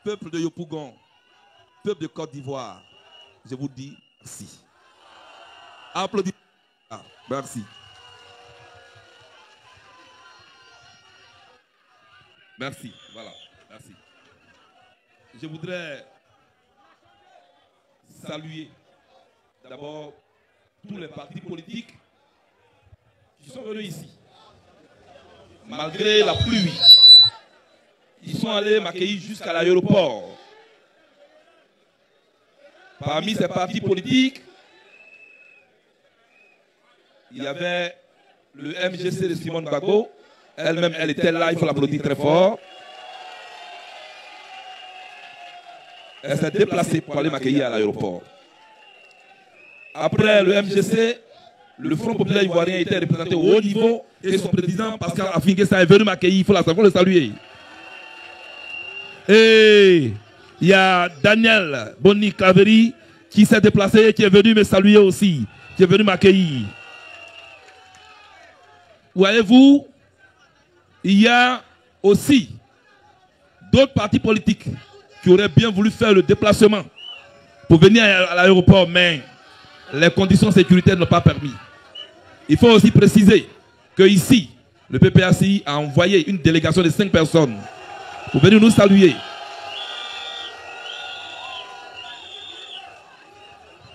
peuple de Yopougon, peuple de Côte d'Ivoire, je vous dis merci. Applaudissez. Merci. Merci. Voilà. Merci. Je voudrais saluer d'abord tous les partis politiques qui sont venus ici. Malgré la pluie, ils sont allés m'accueillir jusqu'à l'aéroport. Parmi ces partis politiques, il y avait le MGC de Simone Gbagbo. Elle-même, elle était là, il faut l'applaudir très fort. Elle s'est déplacée pour aller m'accueillir à l'aéroport. Après le MGC, le Front populaire ivoirien était représenté au haut niveau et son président Pascal Affi-N'Guessan est venu m'accueillir, il faut le saluer. Et il y a Daniel Boni Claveri qui s'est déplacé et qui est venu me saluer aussi, qui est venu m'accueillir. Voyez-vous, il y a aussi d'autres partis politiques qui auraient bien voulu faire le déplacement pour venir à l'aéroport, mais les conditions sécuritaires n'ont pas permis. Il faut aussi préciser que ici, le PPACI a envoyé une délégation de 5 personnes pour venir nous saluer.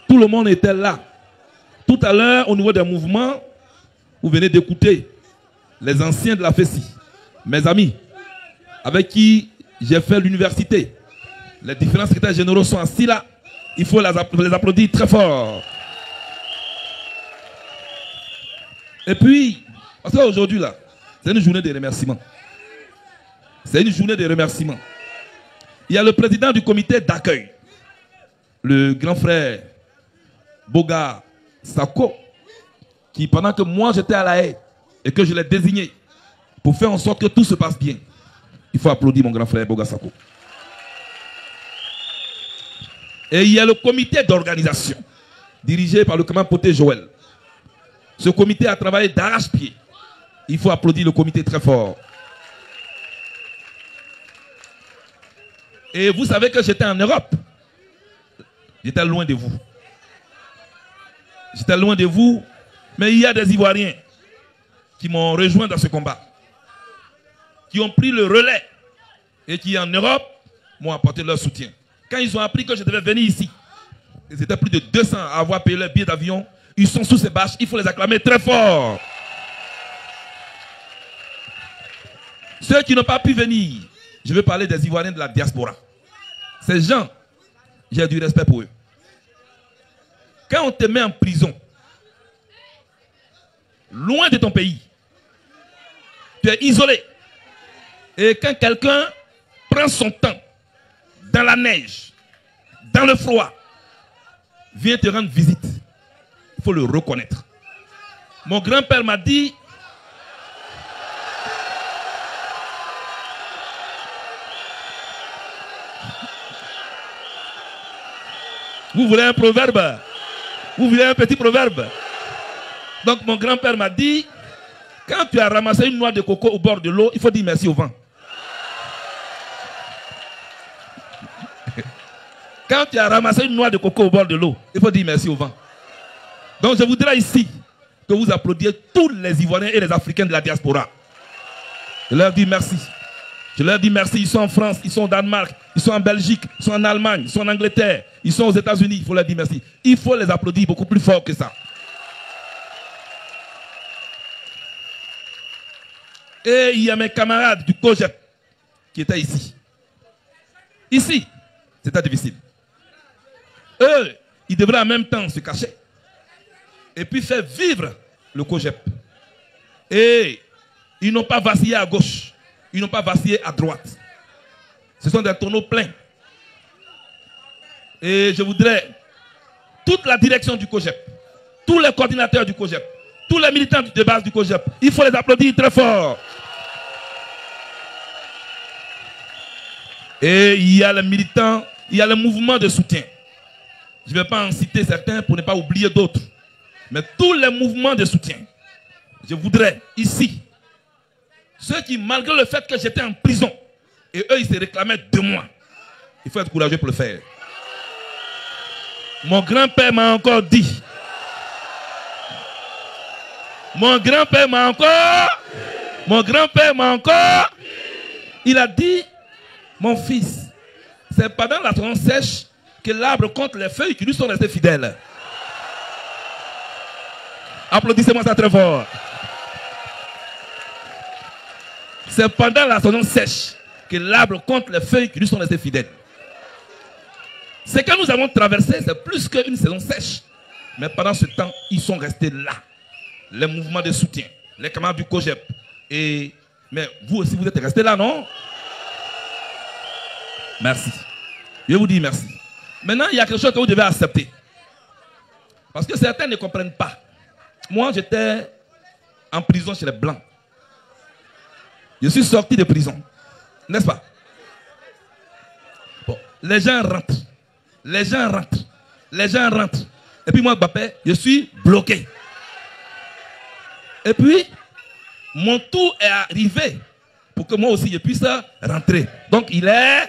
Tout le monde était là. Tout à l'heure, au niveau des mouvements, vous venez d'écouter les anciens de la FESI, mes amis, avec qui j'ai fait l'université. Les différents secrétaires généraux sont assis là. Il faut les applaudir très fort. Et puis, parce qu'aujourd'hui là, c'est une journée de remerciements. C'est une journée de remerciements. Il y a le président du comité d'accueil, le grand frère Boga Sako, qui pendant que moi j'étais à La Haye et que je l'ai désigné pour faire en sorte que tout se passe bien. Il faut applaudir mon grand frère Boga Sako. Et il y a le comité d'organisation, dirigé par le commandant Poté Joël. Ce comité a travaillé d'arrache-pied. Il faut applaudir le comité très fort. Et vous savez que j'étais en Europe. J'étais loin de vous. J'étais loin de vous. Mais il y a des Ivoiriens qui m'ont rejoint dans ce combat. Qui ont pris le relais. Et qui en Europe m'ont apporté leur soutien. Quand ils ont appris que je devais venir ici, ils étaient plus de 200 à avoir payé leur billet d'avion. Ils sont sous ces bâches, il faut les acclamer très fort. Ceux qui n'ont pas pu venir, je veux parler des Ivoiriens de la diaspora. Ces gens, j'ai du respect pour eux. Quand on te met en prison, loin de ton pays, tu es isolé. Et quand quelqu'un prend son temps, dans la neige, dans le froid, vient te rendre visite, il faut le reconnaître. Mon grand-père m'a dit, vous voulez un proverbe? Vous voulez un petit proverbe? Donc mon grand-père m'a dit, quand tu as ramassé une noix de coco au bord de l'eau, il faut dire merci au vent. Quand tu as ramassé une noix de coco au bord de l'eau, il faut dire merci au vent. Donc je voudrais ici que vous applaudiez tous les Ivoiriens et les Africains de la diaspora. Je leur dis merci. Je leur dis merci. Ils sont en France, ils sont au Danemark, ils sont en Belgique, ils sont en Allemagne, ils sont en Angleterre, ils sont aux États-Unis. Il faut leur dire merci. Il faut les applaudir beaucoup plus fort que ça. Et il y a mes camarades du COGEP qui étaient ici. Ici, c'était difficile. Eux, ils devraient en même temps se cacher et puis faire vivre le COGEP. Et ils n'ont pas vacillé à gauche, ils n'ont pas vacillé à droite. Ce sont des tonneaux pleins. Et je voudrais, toute la direction du COGEP, tous les coordinateurs du COGEP, tous les militants de base du COGEP, il faut les applaudir très fort. Et il y a les militants, il y a le mouvement de soutien. Je ne vais pas en citer certains pour ne pas oublier d'autres. Mais tous les mouvements de soutien, je voudrais ici, ceux qui, malgré le fait que j'étais en prison, et eux, ils se réclamaient de moi, Il faut être courageux pour le faire. Mon grand-père m'a encore dit. Mon grand-père m'a encore. Il a dit, mon fils, c'est pendant la saison sèche que l'arbre compte les feuilles qui lui sont restées fidèles. Applaudissez-moi ça très fort. C'est pendant la saison sèche que l'arbre compte les feuilles qui lui sont restées fidèles. Ce que nous avons traversé, c'est plus qu'une saison sèche. Mais pendant ce temps, ils sont restés là. Les mouvements de soutien, les camarades du COGEP. Mais vous aussi, vous êtes restés là, non? Merci. Je vous dis merci. Maintenant, il y a quelque chose que vous devez accepter. Parce que certains ne comprennent pas. Moi, j'étais en prison chez les Blancs. Je suis sorti de prison. N'est-ce pas? Bon, les gens rentrent. Les gens rentrent. Les gens rentrent. Et puis moi, Mbappé, je suis bloqué. Et puis, mon tour est arrivé pour que moi aussi je puisse rentrer. Donc, il est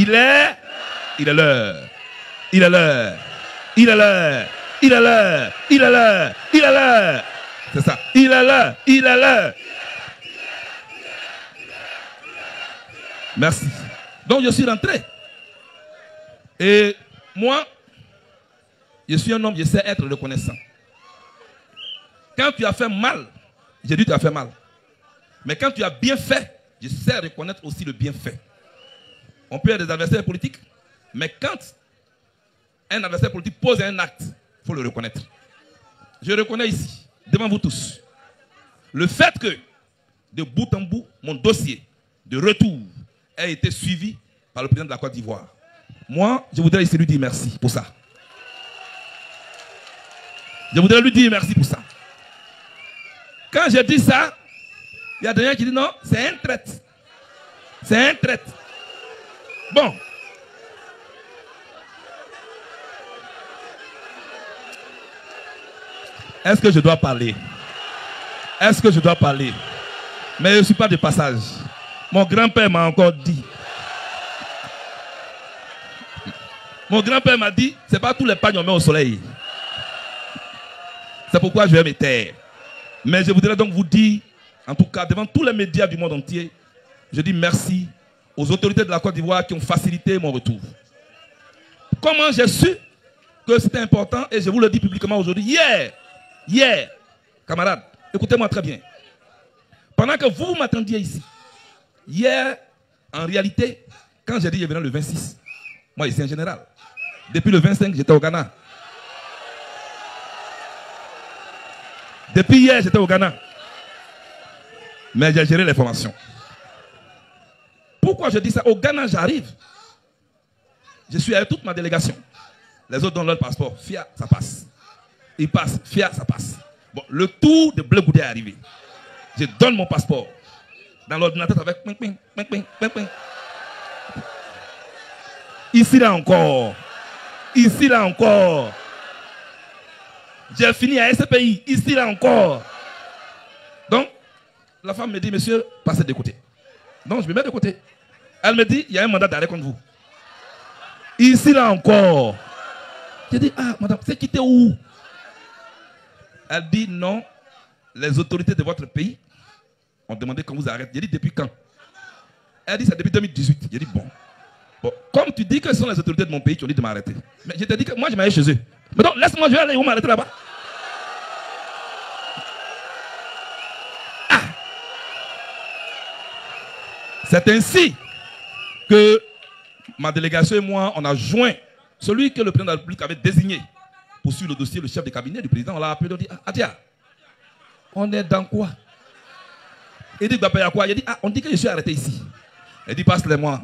l'heure. Il est l'heure. Il est l'heure. Il est l'heure. Il est l'heure. Il est l'heure. Il est l'heure. C'est ça. Il est l'heure. Il est l'heure. Merci. Donc, je suis rentré. Et moi, je suis un homme, je sais être reconnaissant. Quand tu as fait mal, j'ai dit tu as fait mal. Mais quand tu as bien fait, je sais reconnaître aussi le bienfait. On peut être des adversaires politiques, mais quand un adversaire politique pose un acte, il faut le reconnaître. Je reconnais ici, devant vous tous, le fait que, de bout en bout, mon dossier de retour a été suivi par le président de la Côte d'Ivoire. Moi, je voudrais ici lui dire merci pour ça. Je voudrais lui dire merci pour ça. Quand je dis ça, il y a des gens qui disent non, c'est un traître. C'est un traître. Bon. Est-ce que je dois parler? Est-ce que je dois parler? Mais je ne suis pas de passage. Mon grand-père m'a encore dit. Mon grand-père m'a dit, ce n'est pas tous les pagnes on met au soleil. C'est pourquoi je vais me taire. Mais je voudrais donc vous dire, en tout cas, devant tous les médias du monde entier, je dis merci aux autorités de la Côte d'Ivoire qui ont facilité mon retour. Comment j'ai su que c'était important, et je vous le dis publiquement aujourd'hui, hier, camarades, écoutez-moi très bien. Pendant que vous m'attendiez ici, hier, en réalité, quand j'ai dit je venais le 26, moi ici en général, depuis le 25, j'étais au Ghana. Depuis hier, j'étais au Ghana. Mais j'ai géré les formations. Pourquoi je dis ça? Au Ghana, j'arrive. Je suis avec toute ma délégation. Les autres donnent leur passeport. FIA, ça passe. Ils passent. FIA, ça passe. Bon, le tour de Bleu Goudé est arrivé. Je donne mon passeport. Dans l'ordinateur avec ping, ping, ping, ping, ping, ping. Ici, là encore. Ici, là encore. J'ai fini à SPI. Ici, là encore. Donc, la femme me dit, monsieur, passez de côté. Donc, je me mets de côté. Elle me dit, il y a un mandat d'arrêt contre vous. Ici, là encore. J'ai dit, ah, madame, c'est quitté où? Elle dit, non, les autorités de votre pays ont demandé qu'on vous arrête. J'ai dit, depuis quand? Elle dit, c'est depuis 2018. J'ai dit, bon. Bon, comme tu dis que ce sont les autorités de mon pays qui ont dit de m'arrêter. Mais je t'ai dit que moi, je m'allais chez eux. Mais donc, laisse-moi, je vais aller où m'arrêter là-bas. Ah! C'est ainsi que ma délégation et moi, on a joint celui que le président de la République avait désigné pour suivre le dossier, le chef de cabinet du président. On l'a appelé, on dit, ah, Adia, on est dans quoi? Il dit, bah, quoi? Il dit, ah, on dit que je suis arrêté ici. Il dit, passe-les-moi.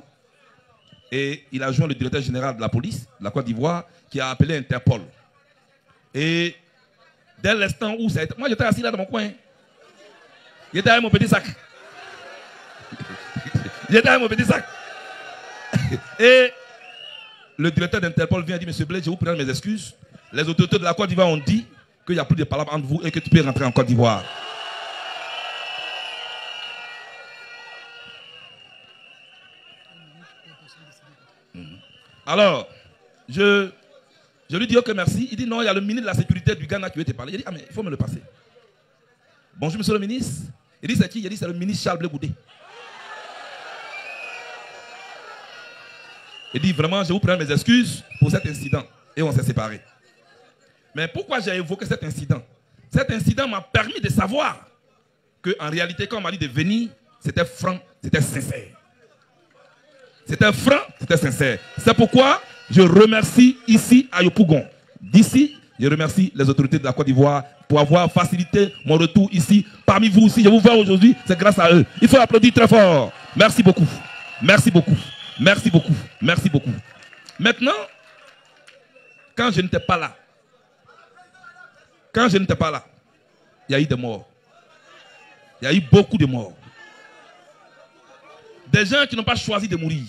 Et il a joint le directeur général de la police de la Côte d'Ivoire qui a appelé Interpol. Et dès l'instant où ça a été... Moi, j'étais assis là dans mon coin. J'étais avec mon petit sac. J'étais avec mon petit sac. Et le directeur d'Interpol vient et dit, monsieur Blaise, je vous présente mes excuses. Les autorités de la Côte d'Ivoire ont dit qu'il n'y a plus de palabres entre vous et que tu peux rentrer en Côte d'Ivoire. Alors, je lui dis ok merci. Il dit non, il y a le ministre de la sécurité du Ghana qui veut te parler. Il dit ah mais il faut me le passer. Bonjour monsieur le ministre. Il dit c'est qui? Il dit c'est le ministre Charles Blé Goudé. Il dit vraiment je vous prends mes excuses pour cet incident. Et on s'est séparés. Mais pourquoi j'ai évoqué cet incident? Cet incident m'a permis de savoir qu'en réalité quand on m'a dit de venir, c'était franc, c'était sincère. C'était franc, c'était sincère. C'est pourquoi je remercie ici à Yopougon. D'ici, je remercie les autorités de la Côte d'Ivoire pour avoir facilité mon retour ici. Parmi vous aussi, je vous vois aujourd'hui, c'est grâce à eux. Il faut applaudir très fort. Merci beaucoup. Merci beaucoup. Merci beaucoup. Merci beaucoup. Maintenant, quand je n'étais pas là, il y a eu des morts. Il y a eu beaucoup de morts. Des gens qui n'ont pas choisi de mourir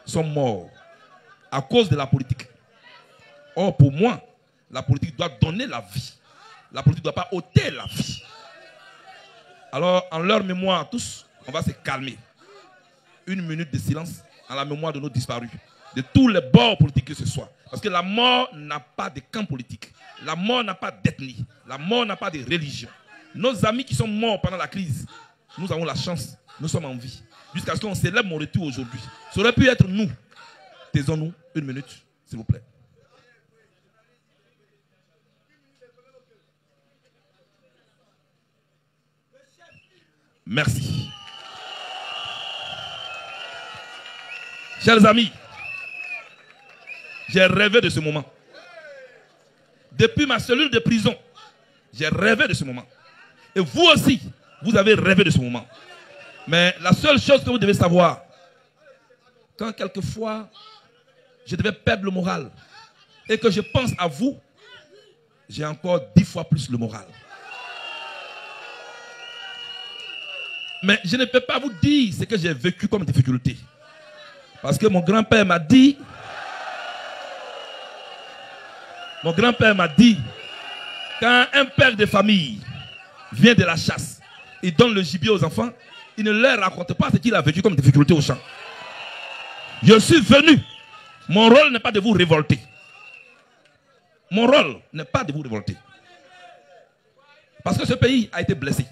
sont morts à cause de la politique. Or, pour moi, la politique doit donner la vie. La politique ne doit pas ôter la vie. Alors, en leur mémoire à tous, on va se calmer. 1 minute de silence en la mémoire de nos disparus. De tous les bords politiques que ce soit. Parce que la mort n'a pas de camp politique. La mort n'a pas d'ethnie. La mort n'a pas de religion. Nos amis qui sont morts pendant la crise, nous avons la chance, nous sommes en vie. Jusqu'à ce qu'on célèbre mon retour aujourd'hui. Ça aurait pu être nous. Taisons-nous 1 minute, s'il vous plaît. Merci. Chers amis, j'ai rêvé de ce moment. Depuis ma cellule de prison, j'ai rêvé de ce moment. Et vous aussi, vous avez rêvé de ce moment. Mais la seule chose que vous devez savoir, quand quelquefois je devais perdre le moral et que je pense à vous, j'ai encore 10 fois plus le moral. Mais je ne peux pas vous dire ce que j'ai vécu comme difficulté. Parce que mon grand-père m'a dit, quand un père de famille vient de la chasse, il donne le gibier aux enfants, il ne leur raconte pas ce qu'il a vécu comme difficulté au champ. Je suis venu. Mon rôle n'est pas de vous révolter. Mon rôle n'est pas de vous révolter. Parce que ce pays a été blessé.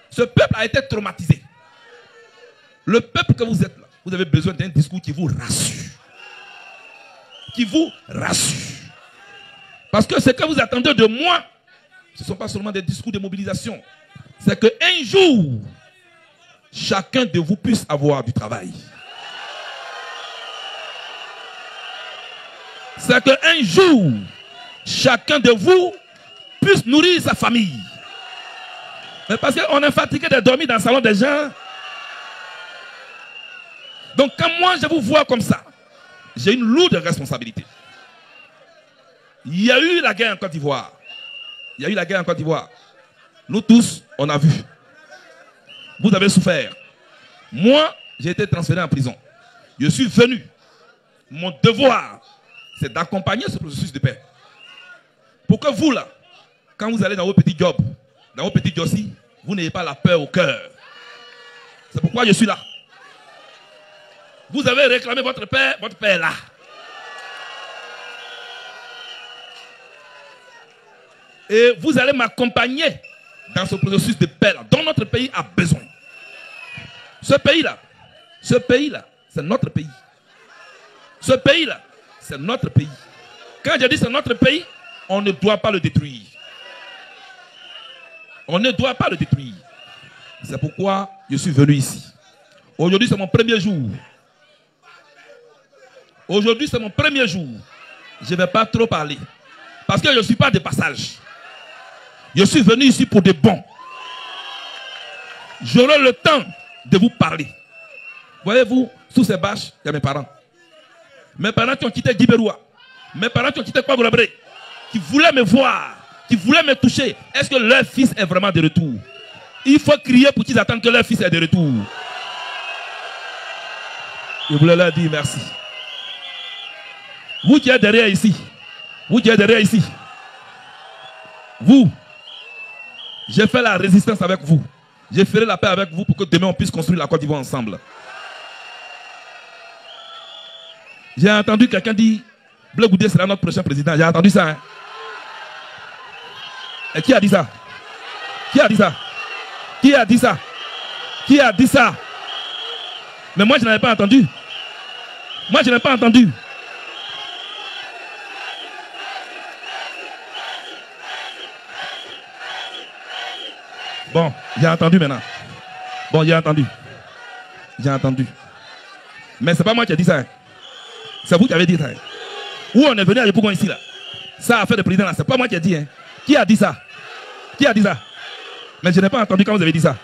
Ce peuple a été traumatisé. Le peuple que vous êtes là, vous avez besoin d'un discours qui vous rassure. Qui vous rassure. Parce que ce que vous attendez de moi, ce ne sont pas seulement des discours de mobilisation. C'est qu'un jour, chacun de vous puisse avoir du travail. C'est qu'un jour, chacun de vous puisse nourrir sa famille. Mais parce qu'on est fatigué de dormir dans le salon des gens. Donc quand moi je vous vois comme ça, j'ai une lourde responsabilité. Il y a eu la guerre en Côte d'Ivoire. Nous tous, on a vu. Vous avez souffert. Moi, j'ai été transféré en prison. Je suis venu. Mon devoir, c'est d'accompagner ce processus de paix. Pour que vous, là, quand vous allez dans vos petits jobs, dans vos petits jossis, vous n'ayez pas la peur au cœur. C'est pourquoi je suis là. Vous avez réclamé votre père est là. Et vous allez m'accompagner dans ce processus de paix là, dont notre pays a besoin. Ce pays-là, c'est notre pays. Ce pays-là, c'est notre pays. Quand je dis c'est notre pays, on ne doit pas le détruire. On ne doit pas le détruire. C'est pourquoi je suis venu ici. Aujourd'hui, c'est mon premier jour. Aujourd'hui, c'est mon premier jour. Je ne vais pas trop parler. Parce que je ne suis pas de passage. Je suis venu ici pour de bon. J'aurai le temps de vous parler. Voyez-vous, sous ces bâches, il y a mes parents. Mes parents qui ont quitté Djiberoua. Mes parents qui ont quitté Kwagulabré. Qui voulaient me voir. Qui voulaient me toucher. Est-ce que leur fils est vraiment de retour? Il faut crier pour qu'ils attendent que leur fils est de retour. Je voulais leur dire merci. Vous qui êtes derrière ici. Vous, j'ai fait la résistance avec vous. Je ferai la paix avec vous pour que demain on puisse construire la Côte d'Ivoire ensemble. J'ai entendu quelqu'un dire Blé Goudé sera notre prochain président. J'ai entendu ça. Hein? Et qui a dit ça? Qui a dit ça? Qui a dit ça? Qui a dit ça? Mais moi, je n'avais pas entendu. Moi, je n'ai pas entendu. Bon, j'ai entendu maintenant. Bon, j'ai entendu. J'ai entendu. Mais ce n'est pas moi qui ai dit ça. Hein. C'est vous qui avez dit ça. Hein. Où on est venu à Yopougon ici là. Ça a fait le président là. Ce n'est pas moi qui ai dit. Hein. Qui a dit ça? Qui a dit ça? Mais je n'ai pas entendu quand vous avez dit ça.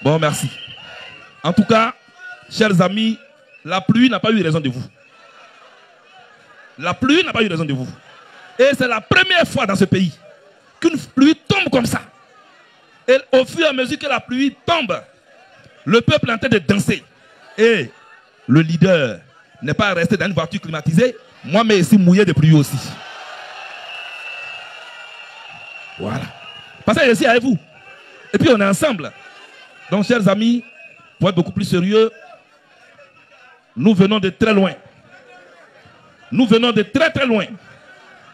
Bon, merci. En tout cas, chers amis, la pluie n'a pas eu raison de vous. La pluie n'a pas eu raison de vous. Et c'est la première fois dans ce pays qu'une pluie tombe comme ça. Et au fur et à mesure que la pluie tombe, le peuple est en train de danser. Et le leader n'est pas resté dans une voiture climatisée. Moi, mais ici, mouillé de pluie aussi. Voilà. Parce que je suis avec vous. Et puis on est ensemble. Donc, chers amis, pour être beaucoup plus sérieux, nous venons de très loin. Nous venons de très très loin.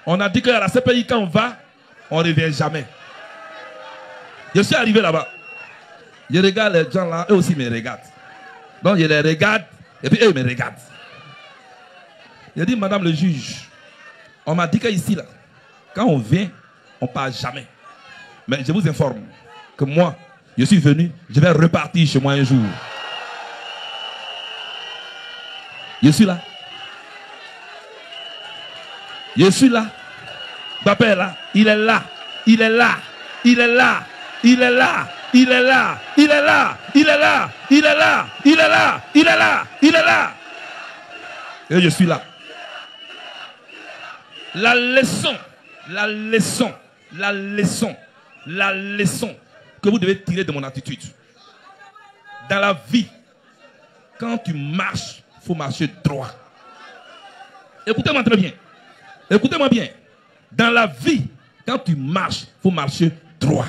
On a dit qu'à la CPI, quand on va, on ne revient jamais. Je suis arrivé là-bas. Je regarde les gens là, eux aussi me regardent. Donc je les regarde, et puis eux me regardent. Je dis, madame le juge, on m'a dit qu'ici, là, quand on vient, on ne part jamais. Mais je vous informe que moi, je suis venu, je vais repartir chez moi un jour. Je suis là. Je suis là. Papa est là. Il est là. Il est là. Il est là. Il est là. Il est là. Il est là. Il est là. Il est là. Il est là. Il est là. Il est là. Et je suis là. La leçon que vous devez tirer de mon attitude. Dans la vie, quand tu marches, il faut marcher droit. Écoutez-moi très bien. Écoutez-moi bien. Dans la vie, quand tu marches, il faut marcher droit.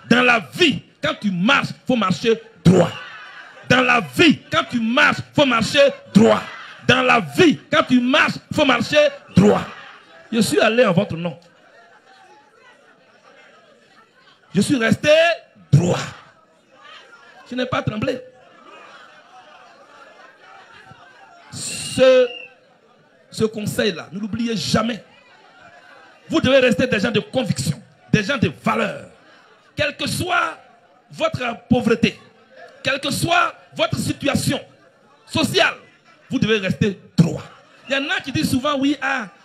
Dans la vie, quand tu marches, il faut marcher droit. Dans la vie, quand tu marches, il faut marcher droit. Dans la vie, quand tu marches, il faut marcher droit. Je suis allé en votre nom. Je suis resté droit. Je n'ai pas tremblé. Ce conseil-là, ne l'oubliez jamais. Vous devez rester des gens de conviction, des gens de valeur. Quelle que soit votre pauvreté, quelle que soit votre situation sociale, vous devez rester droit. Il y en a qui disent souvent, oui,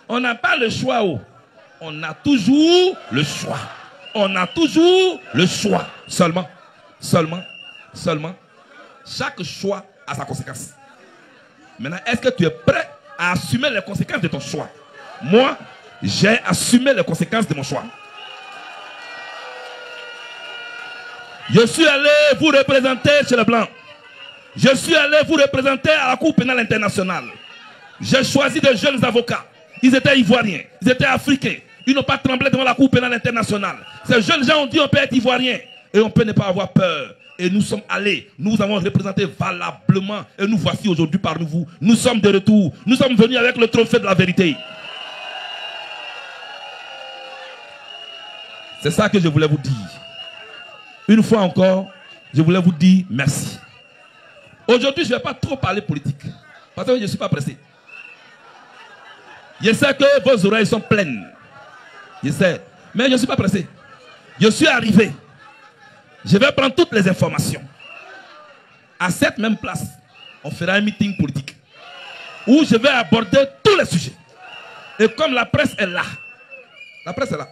on n'a pas le choix. Oh. On a toujours le choix. On a toujours le choix. Seulement, chaque choix a sa conséquence. Maintenant, est-ce que tu es prêt à assumer les conséquences de ton choix? Moi, j'ai assumé les conséquences de mon choix. Je suis allé vous représenter chez les Blancs. Je suis allé vous représenter à la Cour pénale internationale. J'ai choisi des jeunes avocats. Ils étaient ivoiriens, ils étaient africains. Ils n'ont pas tremblé devant la Cour pénale internationale. Ces jeunes gens ont dit on peut être ivoirien et on peut ne pas avoir peur. Et nous sommes allés, nous avons représenté valablement. Et nous voici aujourd'hui parmi vous. Nous sommes de retour. Nous sommes venus avec le trophée de la vérité. C'est ça que je voulais vous dire. Une fois encore, je voulais vous dire merci. Aujourd'hui, je ne vais pas trop parler politique. Parce que je ne suis pas pressé. Je sais que vos oreilles sont pleines. Je sais. Mais je ne suis pas pressé. Je suis arrivé. Je vais prendre toutes les informations. À cette même place, on fera un meeting politique. Où je vais aborder tous les sujets. Et comme la presse est là. La presse est là.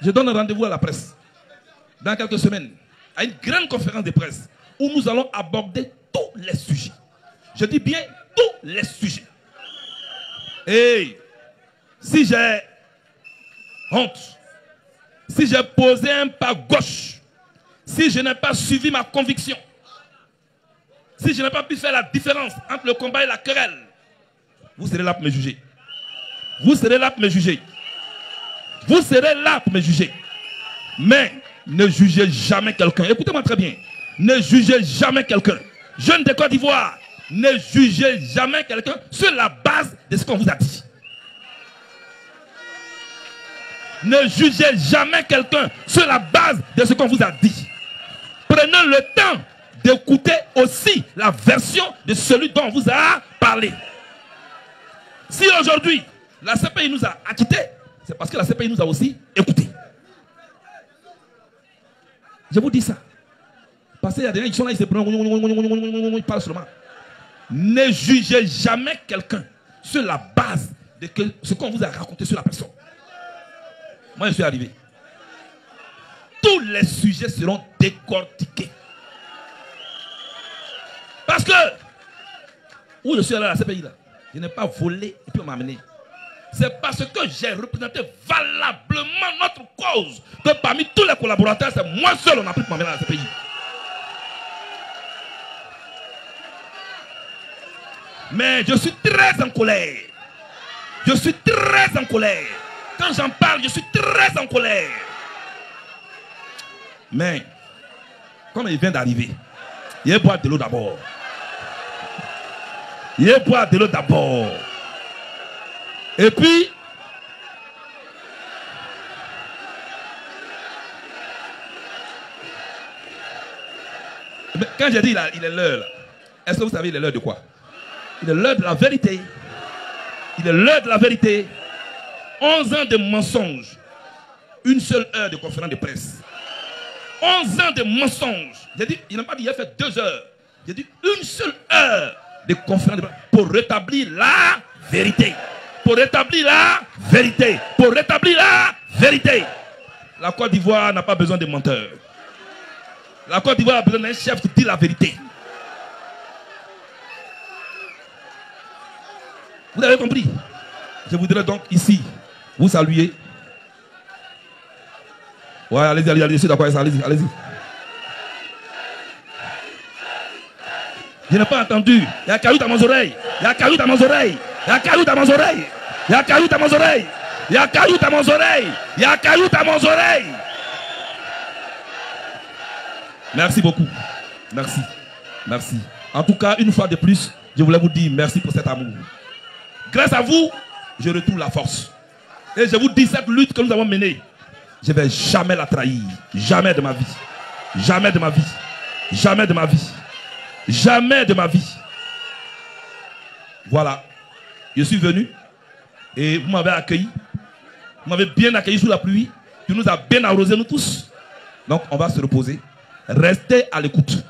Je donne un rendez-vous à la presse. Dans quelques semaines. À une grande conférence de presse. Où nous allons aborder tous les sujets. Je dis bien tous les sujets. Et si j'ai honte, si j'ai posé un pas gauche, si je n'ai pas suivi ma conviction, si je n'ai pas pu faire la différence entre le combat et la querelle, vous serez là pour me juger. Vous serez là pour me juger. Vous serez là pour me juger. Mais Ne jugez jamais quelqu'un. Écoutez-moi très bien. Ne jugez jamais quelqu'un. Jeunes de Côte d'Ivoire, ne jugez jamais quelqu'un sur la base de ce qu'on vous a dit. Ne jugez jamais quelqu'un sur la base de ce qu'on vous a dit. Prenez le temps d'écouter aussi la version de celui dont on vous a parlé. Si aujourd'hui, la CPI nous a acquittés, c'est parce que la CPI nous a aussi écoutés. Je vous dis ça. Parce qu'il y a des gens qui sont là, ils parlent seulement. Ne jugez jamais quelqu'un sur la base de ce qu'on vous a raconté sur la personne. Moi, je suis arrivé. Tous les sujets seront décortiqués. Parce que, où je suis allé à la CPI, là, je n'ai pas volé et puis on m'a amené. C'est parce que j'ai représenté valablement notre cause que parmi tous les collaborateurs, c'est moi seul on a pris pour m'amener à la CPI. Mais je suis très en colère. Je suis très en colère. Quand j'en parle, je suis très en colère. Mais, comme il vient d'arriver, il va boire de l'eau d'abord. Il va boire de l'eau d'abord. Et puis, quand j'ai dit il est l'heure, est-ce que vous savez il est l'heure de quoi? Il est l'heure de la vérité. Il est l'heure de la vérité. 11 ans de mensonges. Une seule heure de conférence de presse. 11 ans de mensonges. J'ai dit, il n'a pas dit, il a fait 2 heures. J'ai dit, une seule heure de conférence de presse pour rétablir la vérité. Pour rétablir la vérité. Pour rétablir la vérité. La Côte d'Ivoire n'a pas besoin de menteurs. La Côte d'Ivoire a besoin d'un chef qui dit la vérité. Vous avez compris? Je voudrais donc ici vous saluer. Ouais, allez-y, allez-y, je suis d'accord avec ça, allez-y, allez-y. Je n'ai pas entendu. Il y a caillou dans mes oreilles. Il y a caillou dans mes oreilles. Il y a caillou dans mes oreilles. Il y a caillou dans mes oreilles. Il y a caillou dans mes oreilles. Il y a caillou dans mes oreilles. Merci beaucoup. Merci. Merci. En tout cas, une fois de plus, je voulais vous dire merci pour cet amour. Grâce à vous, je retrouve la force. Et je vous dis, cette lutte que nous avons menée, je ne vais jamais la trahir. Jamais de ma vie. Jamais de ma vie. Jamais de ma vie. Jamais de ma vie. Voilà. Je suis venu et vous m'avez accueilli. Vous m'avez bien accueilli sous la pluie. Tu nous as bien arrosé, nous tous. Donc, on va se reposer. Restez à l'écoute.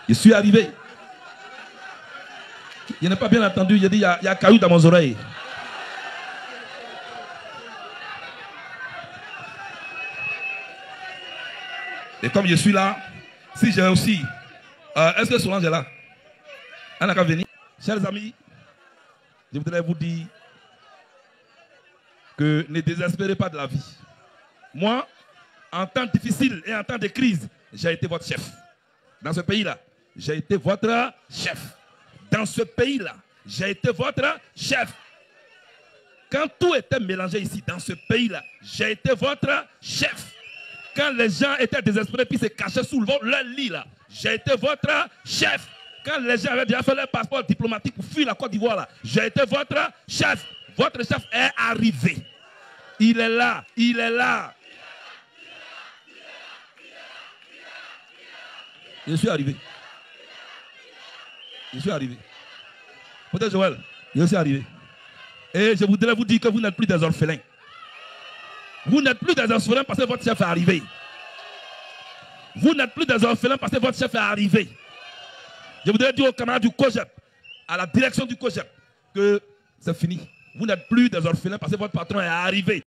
Je suis arrivé. Je n'ai pas bien entendu. J'ai dit, il y a caillou dans mes oreilles. Et comme je suis là, si j'ai aussi... est-ce que Solange est là? Elle n'a qu'à venir. Chers amis, je voudrais vous dire que ne désespérez pas de la vie. Moi, en temps difficile et en temps de crise, j'ai été votre chef. Dans ce pays-là, j'ai été votre chef. Dans ce pays-là, j'ai été votre chef. Quand tout était mélangé ici, dans ce pays-là, j'ai été votre chef. Quand les gens étaient désespérés puis se cachaient sous leur lit, là, j'ai été votre chef. Quand les gens avaient déjà fait leur passeport diplomatique pour fuir la Côte d'Ivoire, là, j'ai été votre chef. Votre chef est arrivé. Il est là, il est là. Je suis arrivé. Je suis arrivé. Peut-être Joël, je suis arrivé. Et je voudrais vous dire que vous n'êtes plus des orphelins. Vous n'êtes plus des orphelins parce que votre chef est arrivé. Vous n'êtes plus des orphelins parce que votre chef est arrivé. Je voudrais dire aux camarades du COGEP, à la direction du COGEP, que c'est fini. Vous n'êtes plus des orphelins parce que votre patron est arrivé.